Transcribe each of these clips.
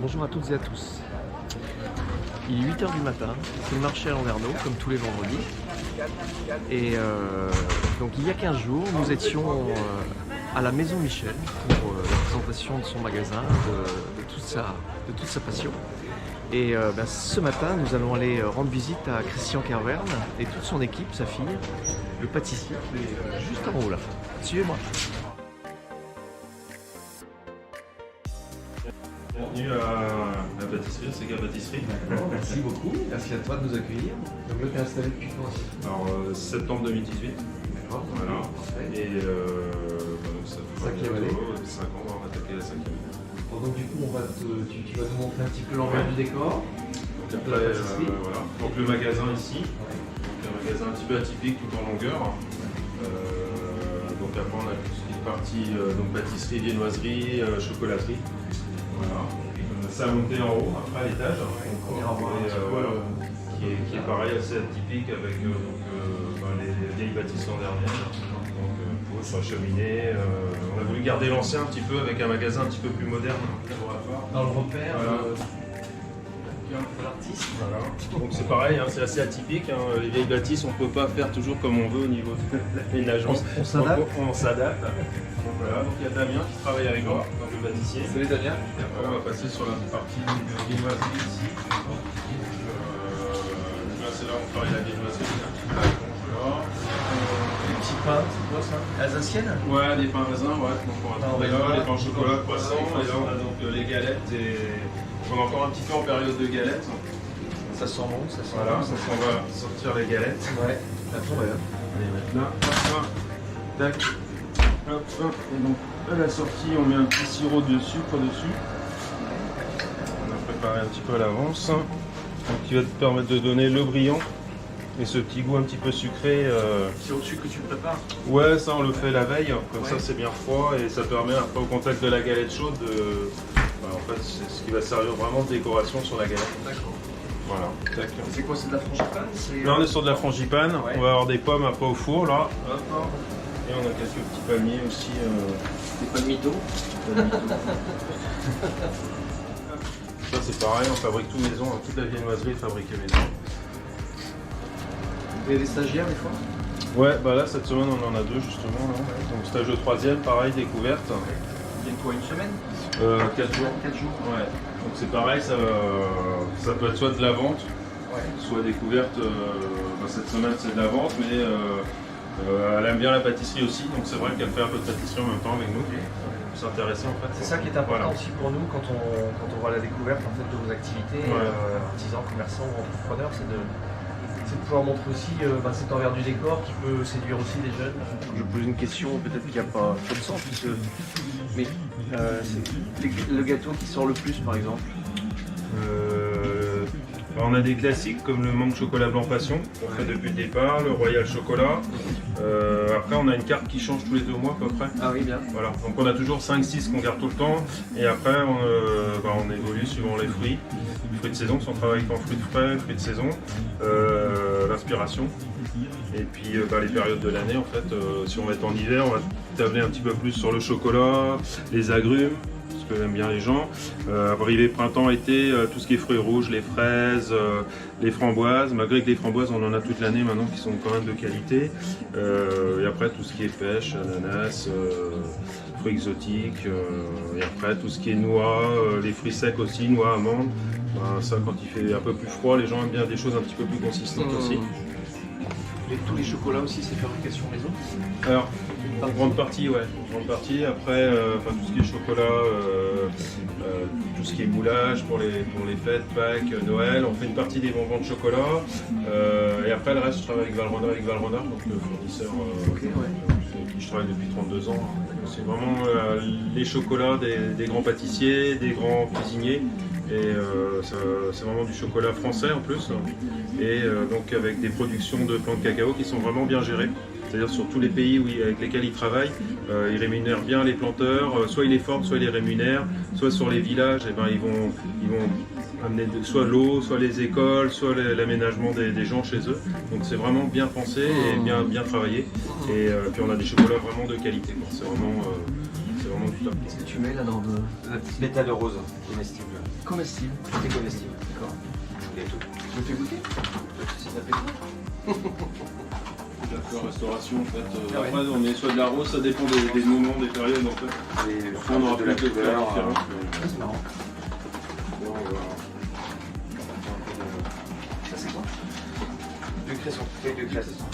Bonjour à toutes et à tous. Il est 8 h du matin, c'est le marché à Landerneau, comme tous les vendredis. Et donc il y a 15 jours, nous étions à la Maison Michel pour la présentation de son magasin, de toute sa passion. Et ce matin, nous allons aller rendre visite à Christian Kervern et toute son équipe, sa fille, le pâtissier qui est juste en haut là. Suivez-moi. Bienvenue à la pâtisserie, Sega Pâtisserie. Merci beaucoup, merci à toi de nous accueillir. Donc là, tu es installé depuis quand? Alors, septembre 2018. D'accord, Voilà. parfait. Et donc ça fait 5e année. 5 ans, on va attaquer la 5e. Bon, donc du coup, tu vas nous montrer un petit peu l'envers du décor. Donc de après, la pâtisserie. voilà. Donc le magasin ici, donc un magasin un petit peu atypique tout en longueur. Donc après on a tout ce qui est partie donc pâtisserie, viennoiserie, chocolaterie. Voilà. Ça a monté en haut, après à l'étage. On ira voir un petit peu, voilà. Qui est pareil, assez atypique avec les vieilles bâtisses landerniennes. Donc pour sur la cheminée. On a voulu garder l'ancien un petit peu avec un magasin un petit peu plus moderne. Dans le repère Voilà. de l'artiste. Voilà. Donc c'est pareil, hein, c'est assez atypique. Hein. Les vieilles bâtisses, on ne peut pas faire toujours comme on veut au niveau de l'aménagement. On s'adapte. Donc, on s'adapte. Donc voilà, donc il y a Damien qui travaille avec moi, donc le pâtissier. Salut Damien. Et après, on va passer sur la partie viennoiserie ici. Là, c'est là où on travaille la viennoiserie. Les petits pains, c'est quoi ça? Alsacienne? Ouais, des pains raisins, ouais. Donc on va trouver là, les pains au chocolat, poisson. Et là, on a donc les galettes. On est encore un petit peu en période de galettes. Ça sent bon, ça sent Voilà, bon. donc on va sortir les galettes. Ouais, attends, ouais. On va les mettre là, hop, tac, hop, hop. Et donc à la sortie, on met un petit sirop de sucre dessus. On a préparé un petit peu à l'avance, donc qui va te permettre de donner le brillant et ce petit goût un petit peu sucré. C'est au-dessus que tu prépares? Ouais, ça on le fait la veille, comme Ouais. ça c'est bien froid et ça permet après au contact de la galette chaude de. En fait, c'est ce qui va servir vraiment de décoration sur la galette. D'accord. Voilà. Tac. C'est quoi, c'est de la frangipane? Là on est sur de la frangipane, Ouais. on va avoir des pommes après au four là. Hop. Et on a quelques petits palmiers aussi. C'est pas de mytho? Ça c'est pareil, on fabrique tout maison, hein. Toute la viennoiserie est fabriquée maison. Vous avez des stagiaires des fois? Ouais, bah là cette semaine on en a deux justement. Là. Donc stage de 3e, pareil, découverte. Il y a quoi, une semaine? 4 jours. 4 jours. Ouais. Donc c'est pareil, ça peut être soit de la vente, Ouais. soit découverte. Cette semaine c'est de la vente, mais elle aime bien la pâtisserie aussi, donc c'est vrai qu'elle fait un peu de pâtisserie en même temps avec nous. On s'intéresser en fait. C'est ça qui est important Voilà. aussi pour nous quand on voit la découverte en fait, de vos activités, Ouais. artisans, commerçants ou entrepreneurs, c'est de pouvoir montrer aussi cet envers du décor qui peut séduire aussi les jeunes. Je pose une question, peut-être qu'il n'y a pas trop de sens, mais c'est le gâteau qui sort le plus par exemple. On a des classiques comme le mangue chocolat blanc passion qu'on fait depuis le départ, le royal chocolat. Après on a une carte qui change tous les 2 mois à peu près. Ah oui, bien. Voilà. Donc on a toujours 5-6 qu'on garde tout le temps et après on évolue suivant les fruits. Les fruits de saison, si on travaille en fruits de frais, fruits de saison, l'inspiration. Et puis les périodes de l'année en fait, si on va être en hiver, on va tabler un petit peu plus sur le chocolat, les agrumes. Ce que aiment bien les gens. Arrivé printemps-été, tout ce qui est fruits rouges, les fraises, les framboises, malgré que les framboises on en a toute l'année maintenant qui sont quand même de qualité. Et après tout ce qui est pêche, ananas, fruits exotiques, et après tout ce qui est noix, les fruits secs aussi, noix, amandes. Ça quand il fait un peu plus froid, les gens aiment bien des choses un petit peu plus consistantes aussi. Et tous les chocolats aussi, c'est fabrication maison? Alors, en grande partie, ouais. En grande partie. Après, tout ce qui est chocolat, tout ce qui est moulage pour les fêtes, Pâques, Noël, on fait une partie des bonbons de chocolat. Et après, le reste, je travaille avec Valrhona, donc le fournisseur avec qui je travaille depuis 32 ans. C'est vraiment les chocolats des grands pâtissiers, des grands cuisiniers. Et c'est vraiment du chocolat français en plus. Et donc avec des productions de plants de cacao qui sont vraiment bien gérées. c'est-à-dire sur tous les pays avec lesquels ils travaillent, ils rémunèrent bien les planteurs, soit ils les forment, soit ils les rémunèrent, soit sur les villages, eh ben, ils vont amener soit l'eau, soit les écoles, soit l'aménagement des gens chez eux. Donc c'est vraiment bien pensé et bien travaillé. Et puis on a des chocolats vraiment de qualité. C'est vraiment du top. Qu'est-ce que tu mets là-dedans La petite pétale rose comestible. Comestible. Tout est comestible. D'accord. Et tout. Je me fais goûter. Si ça fait tout. La restauration en fait. Ah ouais. Après on met soit de la rose, ça dépend des moments, des périodes en fait. Et Après, on aura de la plus de couleur. couleurs différentes. Ah, c'est marrant. Ça c'est quoi? De cresson, feuille de cresson.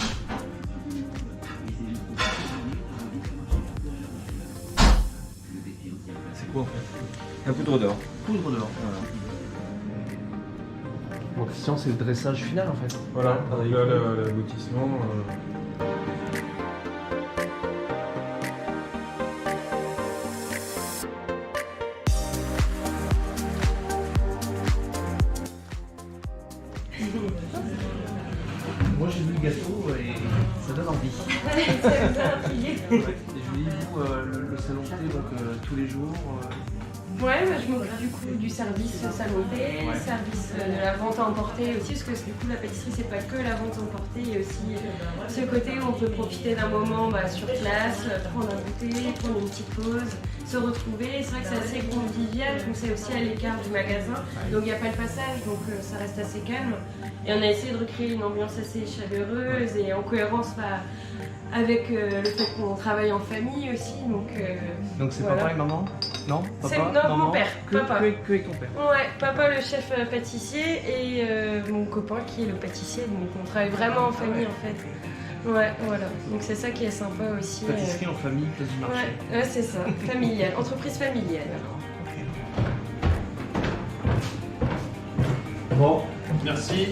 C'est quoi en fait? La poudre d'or. Poudre d'or. Voilà. Bon, Christian, c'est le dressage final en fait. Voilà, là l'aboutissement. Moi j'ai vu le gâteau et ça donne envie. Et je lis vous le salon thé donc tous les jours. Ouais, bah, je m'occupe du coup du service salon thé, Ouais. service de la vente à emporter aussi, parce que du coup la pâtisserie c'est pas que la vente à emporter, il y a aussi ce côté où on peut profiter d'un moment sur place, prendre un goûter, prendre une petite pause, se retrouver. C'est vrai que c'est assez convivial, donc c'est aussi à l'écart du magasin, donc il n'y a pas le passage, donc ça reste assez calme. Et on a essayé de recréer une ambiance assez chaleureuse et en cohérence avec le fait qu'on travaille en famille aussi, donc c'est voilà. papa et maman? Non? C'est- Papa? non, maman, mon père, papa. Que avec ton père. Ouais, papa le chef pâtissier et mon copain qui est le pâtissier, donc on travaille vraiment en famille en fait. Ouais, voilà, donc c'est ça qui est sympa aussi. Pâtisserie en famille, place du marché. Ouais, c'est ça, familiale, entreprise familiale. Bon, Merci,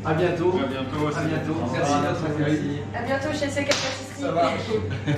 à bientôt. à bientôt. À bientôt. Au revoir. Merci de votre accueil. À bientôt chez CK Pâtisserie. Ça marche.